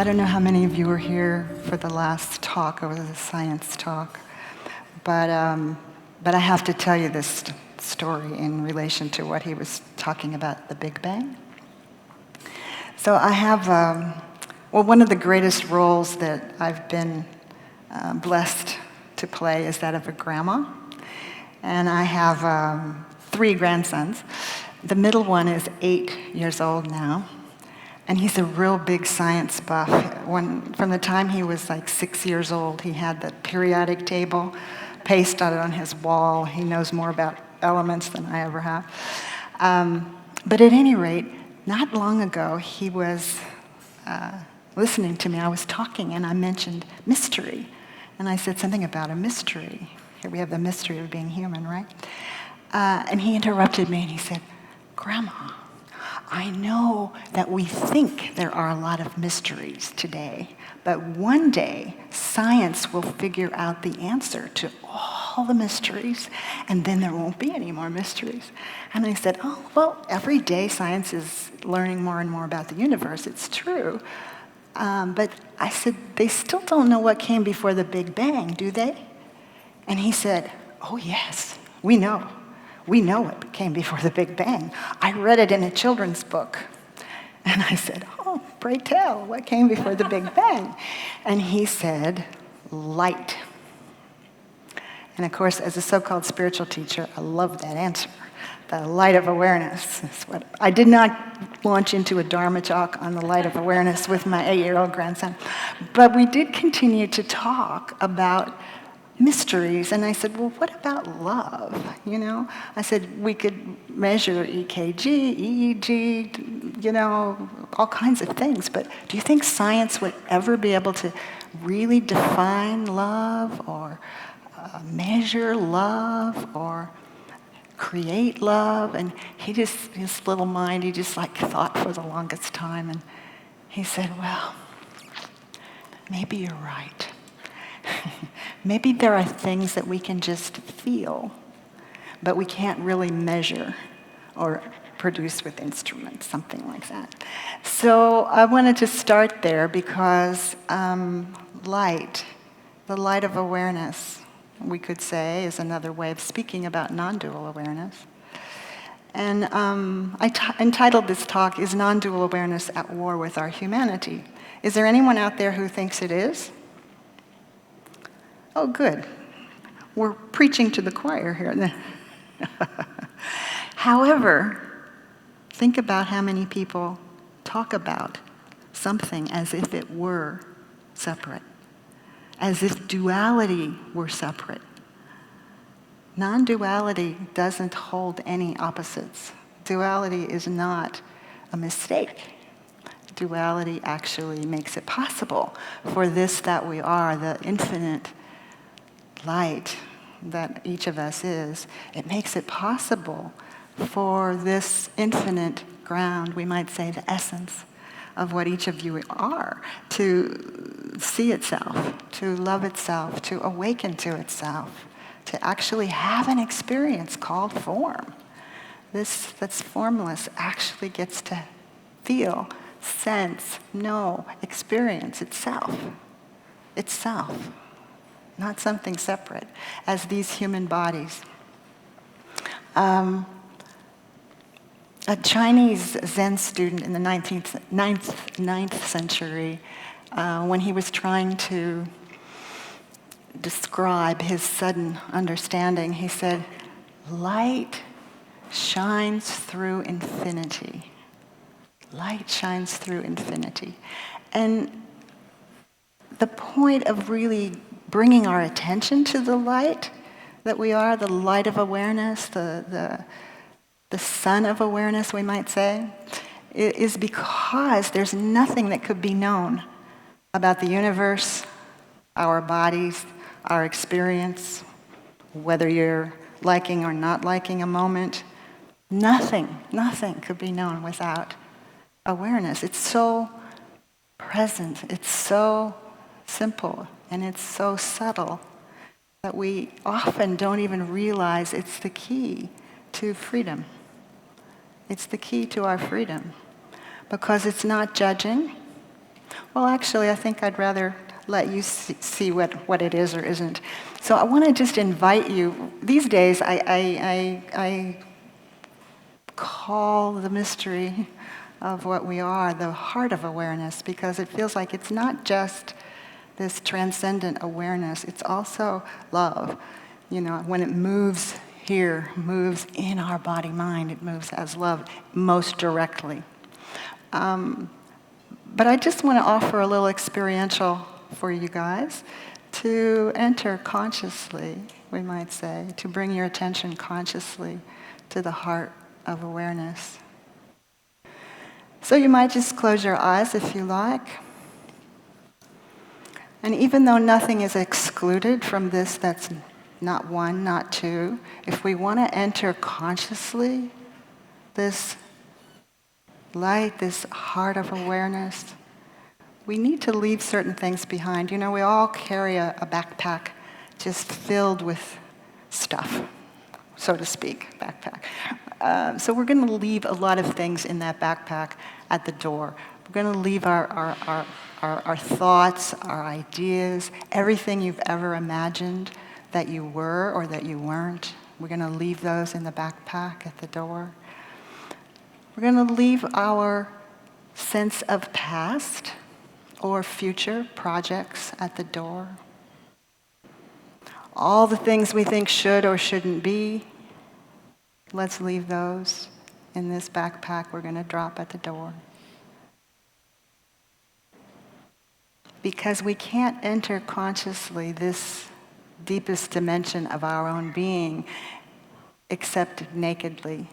I don't know how many of you were here for the last talk. It was a science talk. But I have to tell you this story in relation to what he was talking about, the Big Bang. So I have, one of the greatest roles that I've been blessed to play is that of a grandma. And I have 3 grandsons. The middle one is 8 years old now. And he's a real big science buff. From the time he was like 6 years old, he had the periodic table pasted on his wall. He knows more about elements than I ever have. But at any rate, not long ago, he was listening to me. I was talking, and I mentioned mystery. And I said something about a mystery. Here we have the mystery of being human, right? And he interrupted me, and he said, "Grandma, I know that we think there are a lot of mysteries today, but one day science will figure out the answer to all the mysteries, and then there won't be any more mysteries." And I said, "Oh, well, every day science is learning more and more about the universe. It's true." But I said, "They still don't know what came before the Big Bang, do they?" And he said, "Oh, yes, we know. We know what came before the Big Bang. I read it in a children's book." And I said, "Oh, pray tell, what came before the Big Bang?" And he said, "Light." And of course, as a so-called spiritual teacher, I love that answer. The light of awareness is what I did not launch into a Dharma talk on the light of awareness with my 8-year-old grandson. But we did continue to talk about mysteries, and I said, "Well, what about love?" You know, I said we could measure EKG, EEG, all kinds of things, but do you think science would ever be able to really define love or measure love or create love? And his little mind, he just like thought for the longest time, and he said, "Well, maybe you're right. Maybe there are things that we can just feel, but we can't really measure or produce with instruments," something like that. So I wanted to start there because light, the light of awareness, we could say, is another way of speaking about non-dual awareness. And I entitled this talk, "Is Non-Dual Awareness at War with Our Humanity?" Is there anyone out there who thinks it is? Oh, good. We're preaching to the choir here. However, think about how many people talk about something as if it were separate, as if duality were separate. Non-duality doesn't hold any opposites. Duality is not a mistake. Duality actually makes it possible for this that we are, the infinite light that each of us is. It makes it possible for this infinite ground, we might say the essence of what each of you are, to see itself, to love itself, to awaken to itself, to actually have an experience called form. This that's formless actually gets to feel, sense, know, experience itself. Itself. Not something separate, as these human bodies. A Chinese Zen student in the 9th century, when he was trying to describe his sudden understanding, he said, "Light shines through infinity." Light shines through infinity. And the point of really bringing our attention to the light that we are, the light of awareness, the sun of awareness, we might say, is because there's nothing that could be known about the universe, our bodies, our experience, whether you're liking or not liking a moment. Nothing could be known without awareness. It's so present, it's so simple, and it's so subtle that we often don't even realize it's the key to freedom. It's the key to our freedom because it's not judging, Well, actually, I think I'd rather let you see what it is or isn't. So I want to just invite you. These days, I call the mystery of what we are the heart of awareness, because it feels like it's not just this transcendent awareness, it's also love. You know, when it moves here, moves in our body-mind, it moves as love most directly. But I just want to offer a little experiential for you guys to enter consciously, we might say, to bring your attention consciously to the heart of awareness. So you might just close your eyes if you like. And even though nothing is excluded from this, that's not one, not two, if we want to enter consciously this light, this heart of awareness, we need to leave certain things behind. You know, we all carry a backpack just filled with stuff, so to speak, backpack. So we're going to leave a lot of things in that backpack at the door. We're going to leave our thoughts, our ideas, everything you've ever imagined that you were or that you weren't. We're going to leave those in the backpack at the door. We're going to leave our sense of past or future projects at the door. All the things we think should or shouldn't be, let's leave those in this backpack we're going to drop at the door. Because we can't enter consciously this deepest dimension of our own being except nakedly,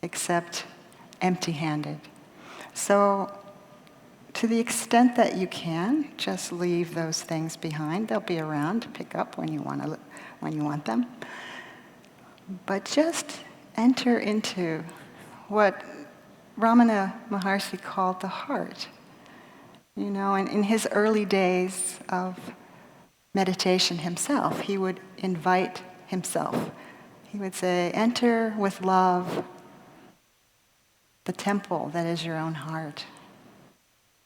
except empty-handed. So to the extent that you can, just leave those things behind. They'll be around to pick up when you want them. But just enter into what Ramana Maharshi called the heart. You know, and in his early days of meditation himself, he would invite himself. He would say, enter with love the temple that is your own heart.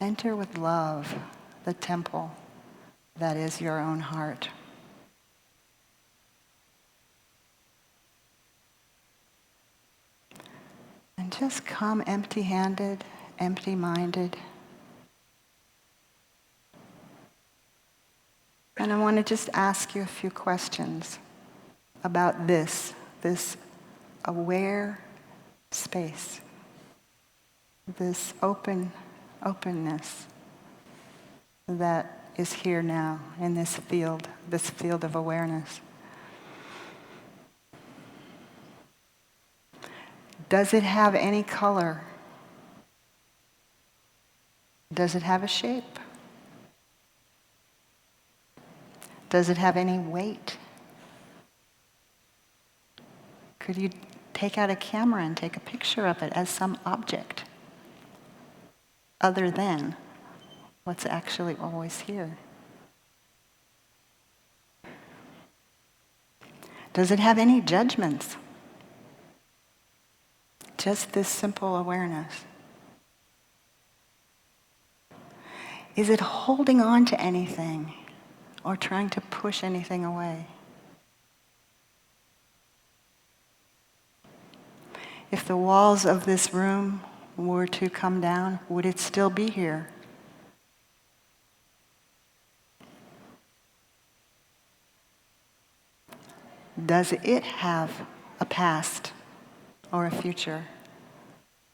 Enter with love the temple that is your own heart. And just come empty-handed, empty-minded. And I want to just ask you a few questions about this aware space, this openness that is here now in this field of awareness. Does it have any color? Does it have a shape? Does it have any weight? Could you take out a camera and take a picture of it as some object other than what's actually always here? Does it have any judgments? Just this simple awareness. Is it holding on to anything or trying to push anything away? If the walls of this room were to come down, would it still be here? Does it have a past or a future?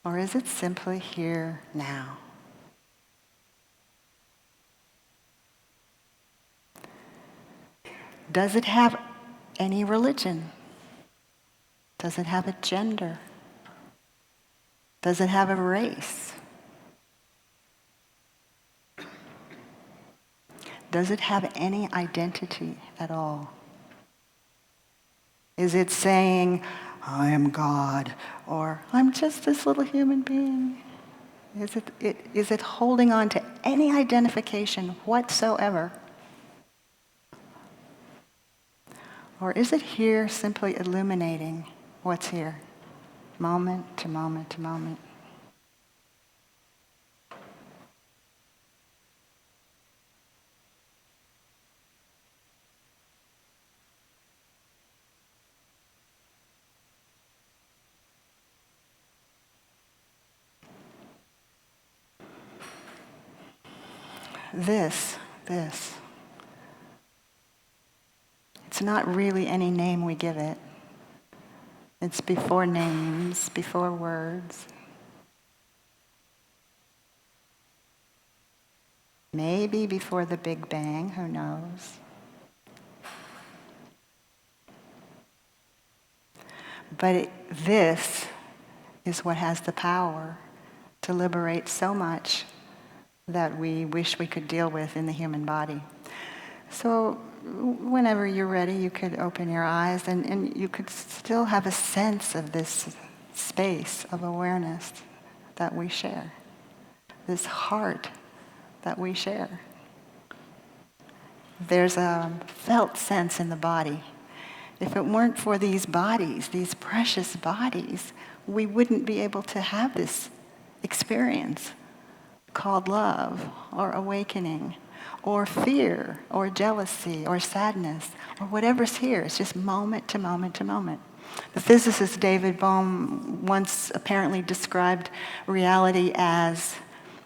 Or is it simply here now? Does it have any religion? Does it have a gender? Does it have a race? Does it have any identity at all? Is it saying, I am God, or I'm just this little human being? Is it holding on to any identification whatsoever? Or is it here simply illuminating what's here, moment to moment to moment? this, it's not really any name we give it. It's before names, before words. Maybe before the Big Bang, who knows? But this is what has the power to liberate so much that we wish we could deal with in the human body. So whenever you're ready, you could open your eyes and you could still have a sense of this space of awareness that we share, this heart that we share. There's a felt sense in the body. If it weren't for these bodies, these precious bodies, we wouldn't be able to have this experience called love or awakening or fear or jealousy or sadness or whatever's here. It's just moment to moment to moment. The physicist David Bohm once apparently described reality as,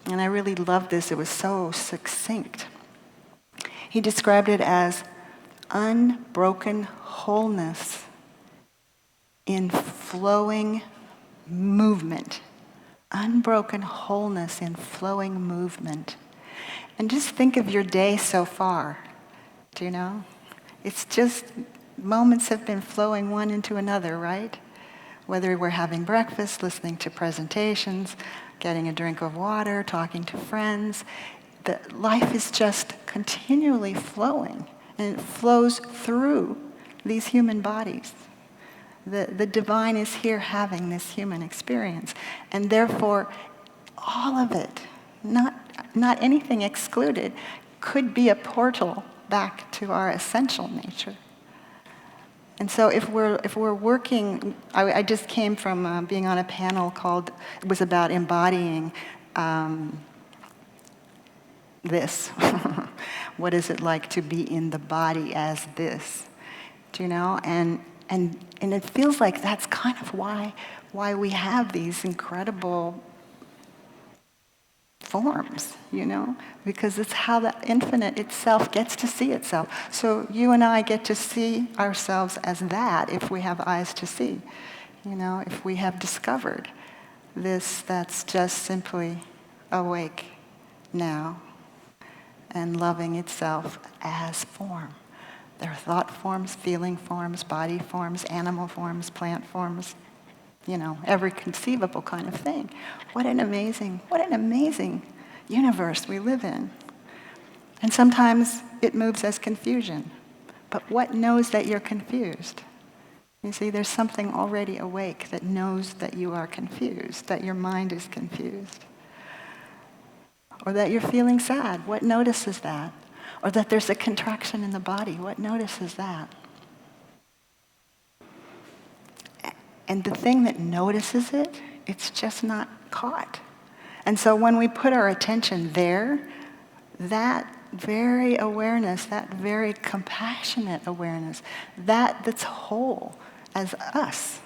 and I really love this, it was so succinct. He described it as unbroken wholeness in flowing movement. Unbroken wholeness in flowing movement. And just think of your day so far. Do you know? It's just moments have been flowing one into another, right? Whether we're having breakfast, listening to presentations, getting a drink of water, talking to friends, life is just continually flowing, and it flows through these human bodies. The divine is here having this human experience, and therefore all of it, not anything excluded, could be a portal back to our essential nature. And so if we're working, I just came from being on a panel it was about embodying this. What is it like to be in the body as this? Do you know? And it feels like that's kind of why we have these incredible forms, you know? Because it's how the infinite itself gets to see itself. So you and I get to see ourselves as that if we have eyes to see. You know, if we have discovered this that's just simply awake now and loving itself as form. There are thought forms, feeling forms, body forms, animal forms, plant forms, you know, every conceivable kind of thing. What an amazing universe we live in. And sometimes it moves as confusion. But what knows that you're confused? You see, there's something already awake that knows that you are confused, that your mind is confused. Or that you're feeling sad. What notices that? Or that there's a contraction in the body. What notices that? And the thing that notices it, it's just not caught. And so when we put our attention there, that very awareness, that very compassionate awareness, that's whole as us.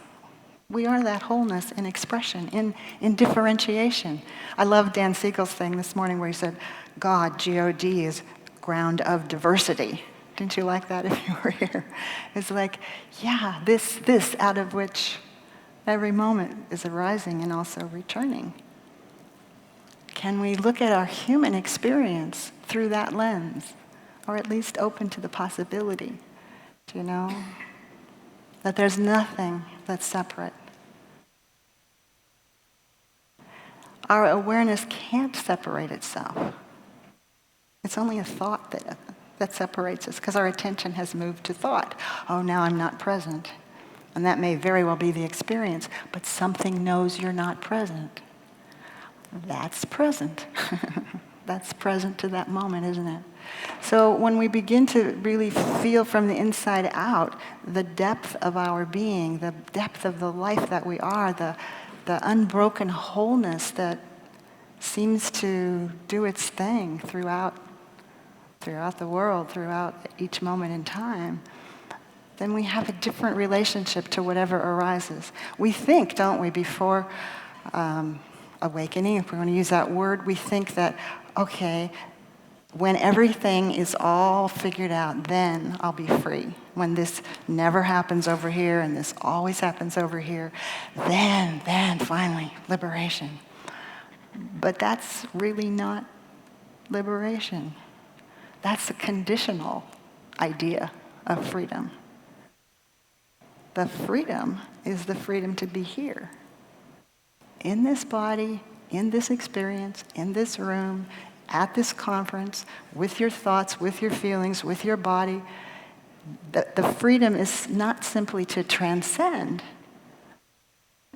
We are that wholeness in expression, in differentiation. I love Dan Siegel's thing this morning where he said, God, G-O-D, is ground of diversity. Didn't you like that if you were here? It's like, yeah, this out of which every moment is arising and also returning. Can we look at our human experience through that lens, or at least open to the possibility, do you know, that there's nothing that's separate? Our awareness can't separate itself. It's only a thought that separates us, because our attention has moved to thought. Oh, now I'm not present. And that may very well be the experience, but something knows you're not present. That's present. That's present to that moment, isn't it? So when we begin to really feel from the inside out the depth of our being, the depth of the life that we are, the unbroken wholeness that seems to do its thing throughout the world, throughout each moment in time, then we have a different relationship to whatever arises. We think, don't we, before awakening, if we want to use that word, we think that, okay, when everything is all figured out, then I'll be free. When this never happens over here and this always happens over here, then finally, liberation. But that's really not liberation. That's a conditional idea of freedom. The freedom is the freedom to be here. In this body, in this experience, in this room, at this conference, with your thoughts, with your feelings, with your body. The freedom is not simply to transcend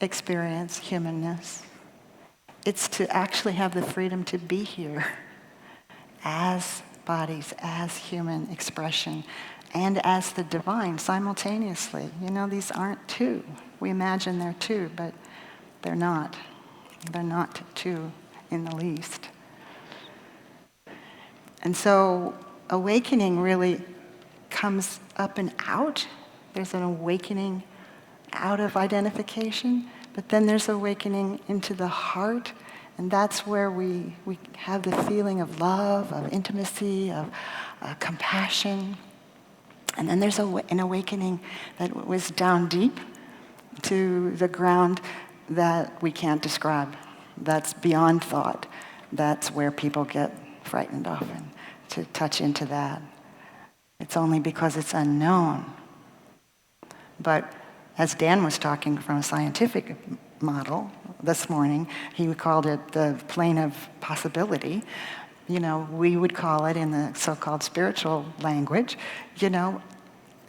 experience, humanness. It's to actually have the freedom to be here as bodies, as human expression, and as the divine simultaneously. You know, these aren't two. We imagine they're two, but they're not. They're not two in the least. And so awakening really comes up and out. There's an awakening out of identification, but then there's awakening into the heart, and that's where we have the feeling of love, of intimacy, of compassion. And then there's an awakening that was down deep to the ground that we can't describe. That's beyond thought. That's where people get frightened often to touch into that. It's only because it's unknown. But as Dan was talking from a scientific model this morning, he called it the plane of possibility. You know, we would call it in the so-called spiritual language, you know,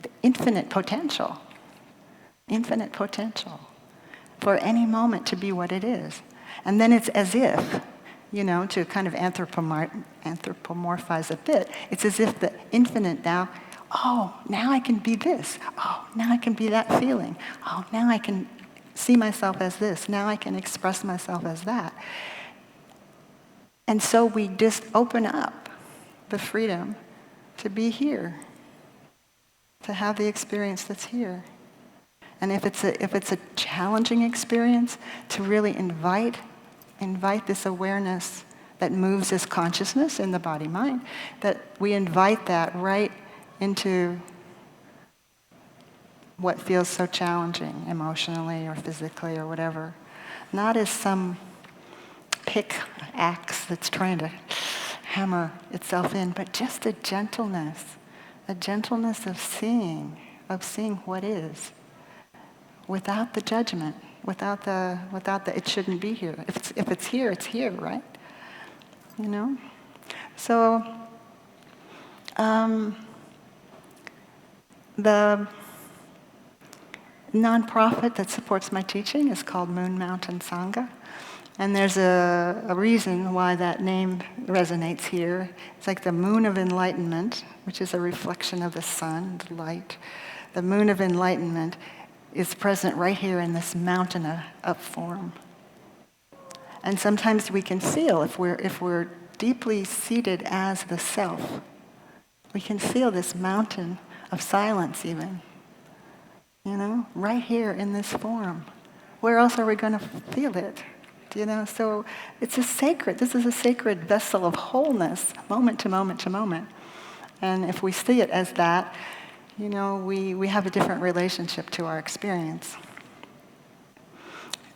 the infinite potential for any moment to be what it is. And then it's as if, you know, to kind of anthropomorphize a bit, it's as if the infinite now, oh, now I can be this. Oh, now I can be that feeling. Oh, now I can see myself as this. Now I can express myself as that. And so we just open up the freedom to be here, to have the experience that's here. And if it's a challenging experience, to really invite this awareness that moves as consciousness in the body-mind, that we invite that right into what feels so challenging emotionally or physically or whatever. Not as some pickaxe that's trying to hammer itself in, but just a gentleness of seeing what is, without the judgment, without the it shouldn't be here. If it's here, it's here, right? You know? So the nonprofit that supports my teaching is called Moon Mountain Sangha. And there's a reason why that name resonates here. It's like the moon of enlightenment, which is a reflection of the sun, the light. The moon of enlightenment is present right here in this mountain of form. And sometimes we can feel, if we're deeply seated as the self, we can feel this mountain of silence even, you know, right here in this form. Where else are we going to feel it? You know, so this is a sacred vessel of wholeness, moment to moment to moment. And if we see it as that, you know, we have a different relationship to our experience.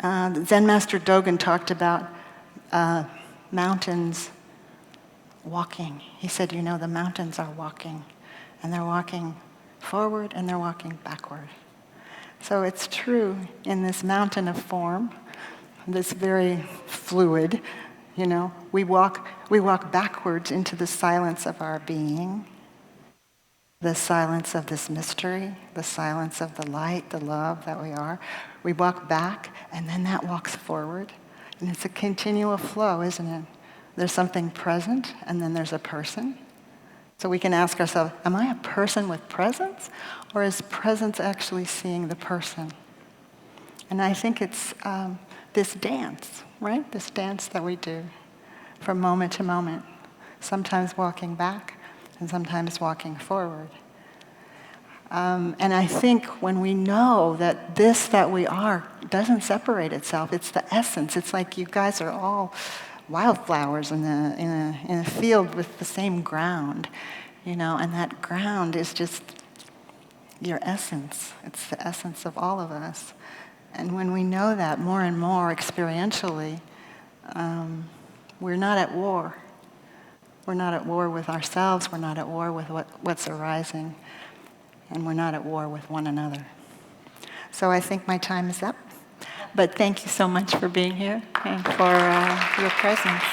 Zen Master Dogen talked about mountains walking. He said, you know, the mountains are walking, and they're walking forward and they're walking backward. So it's true in this mountain of form, this very fluid, you know, we walk backwards into the silence of our being, the silence of this mystery, the silence of the light, the love that we are. We walk back, and then that walks forward. And it's a continual flow, isn't it? There's something present, and then there's a person. So we can ask ourselves, am I a person with presence? Or is presence actually seeing the person? And I think it's this dance, right? This dance that we do from moment to moment, sometimes walking back and sometimes walking forward. And I think when we know that this that we are doesn't separate itself, it's the essence. It's like you guys are all wildflowers in a field with the same ground, and that ground is just your essence. It's the essence of all of us. And when we know that more and more experientially, we're not at war. We're not at war with ourselves. We're not at war with what's arising. And we're not at war with one another. So I think my time is up. But thank you so much for being here and for your presence.